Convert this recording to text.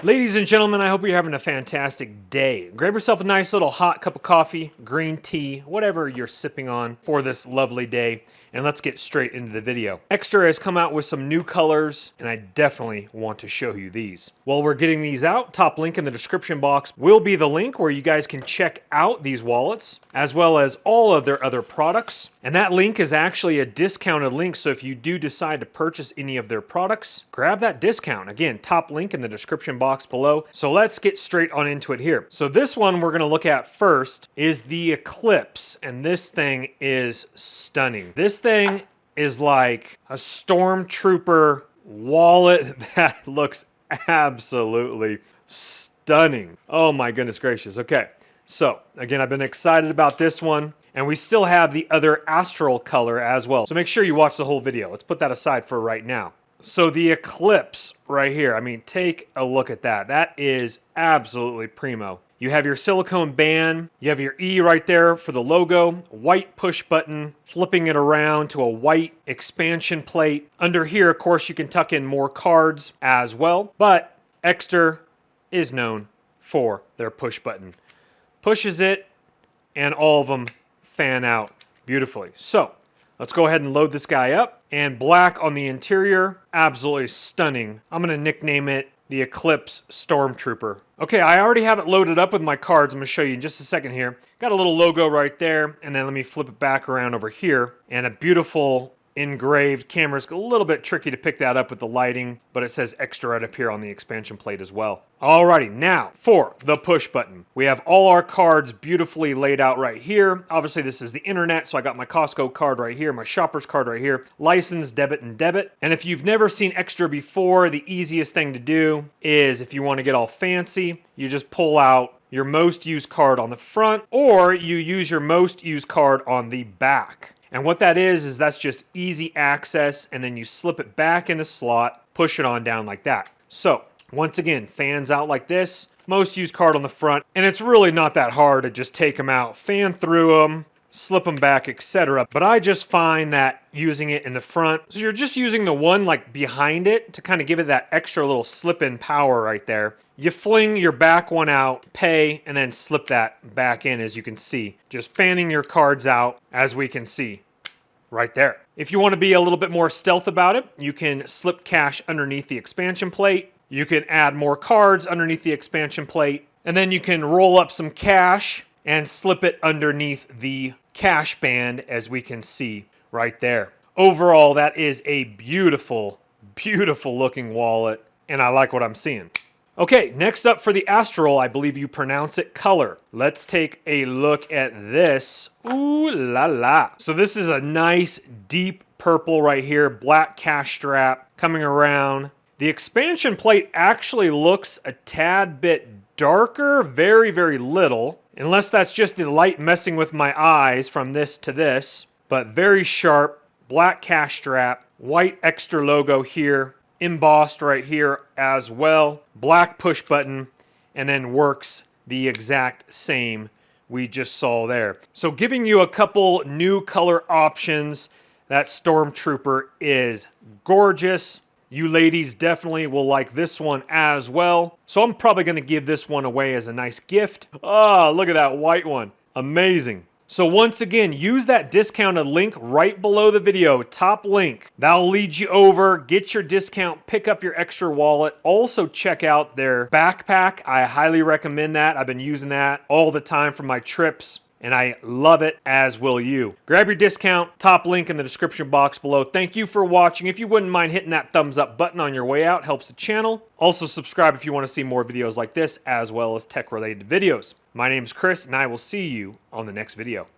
Ladies and gentlemen, I hope you're having a fantastic day. Grab yourself a nice little hot cup of coffee, green tea, whatever you're sipping on for this lovely day, and let's get straight into the video. Ekster has come out with some new colors, and I definitely want to show you these. While we're getting these out, top link in the description box will be the link where you guys can check out these wallets, as well as all of their other products. And that link is actually a discounted link, so if you do decide to purchase any of their products, grab that discount. Again, top link in the description box below. So let's get straight on into it here. So this one we're going to look at first is the Eclipse, and this thing is stunning. This thing is like a stormtrooper wallet that looks absolutely stunning. Oh my goodness gracious. Okay, so again, I've been excited about this one. And we still have the other astral color as well. So make sure you watch the whole video. Let's put that aside for right now. So the Eclipse right here, I mean, take a look at that. That is absolutely primo. You have your silicone band, you have your E right there for the logo, white push button, flipping it around to a white expansion plate. Under here, of course, you can tuck in more cards as well, but Ekster is known for their push button. Pushes it, and all of them fan out beautifully. So let's go ahead and load this guy up. And black on the interior, absolutely stunning. I'm going to nickname it the Eclipse Stormtrooper. Okay, I already have it loaded up with my cards. I'm going to show you in just a second here. Got a little logo right there, and then let me flip it back around over here. And a beautiful engraved camera's a little bit tricky to pick that up with the lighting, but it says Ekster right up here on the expansion plate as well. Alrighty, now for the push button. We have all our cards beautifully laid out right here. Obviously this is the internet, so I got my Costco card right here, my shopper's card right here, license, debit, and debit. And if you've never seen Ekster before, the easiest thing to do is, if you want to get all fancy, you just pull out your most used card on the front, or you use your most used card on the back. And what that is that's just easy access, and then you slip it back in the slot, push it on down like that. So once again, fans out like this, most used card on the front, and it's really not that hard to just take them out, fan through them, slip them back, etc. But I just find that using it in the front, so you're just using the one like behind it to kind of give it that extra little slip-in power right there. You fling your back one out, pay, and then slip that back in, as you can see. Just fanning your cards out, as we can see right there. If you want to be a little bit more stealth about it, you can slip cash underneath the expansion plate. You can add more cards underneath the expansion plate, and then you can roll up some cash and slip it underneath the cash band, as we can see right there. Overall, that is a beautiful, beautiful looking wallet, and I like what I'm seeing. Okay, next up for the Astral, I believe you pronounce it, color. Let's take a look at this. Ooh la la. So this is a nice deep purple right here, black cash strap coming around. The expansion plate actually looks a tad bit darker, very, very little, unless that's just the light messing with my eyes from this to this, but very sharp, black cash strap, white Ekster logo here, embossed right here as well, black push button, and then works the exact same we just saw there. So giving you a couple new color options. That Stormtrooper is gorgeous. You ladies definitely will like this one as well. So I'm probably going to give this one away as a nice gift. Oh, look at that white one. Amazing. So once again, use that discounted link right below the video, top link. That'll lead you over, get your discount, pick up your Ekster wallet. Also check out their backpack. I highly recommend that. I've been using that all the time for my trips, and I love it, as will you. Grab your discount, top link in the description box below. Thank you for watching. If you wouldn't mind hitting that thumbs up button on your way out, helps the channel. Also subscribe if you want to see more videos like this, as well as tech related videos. My name is Chris, and I will see you on the next video.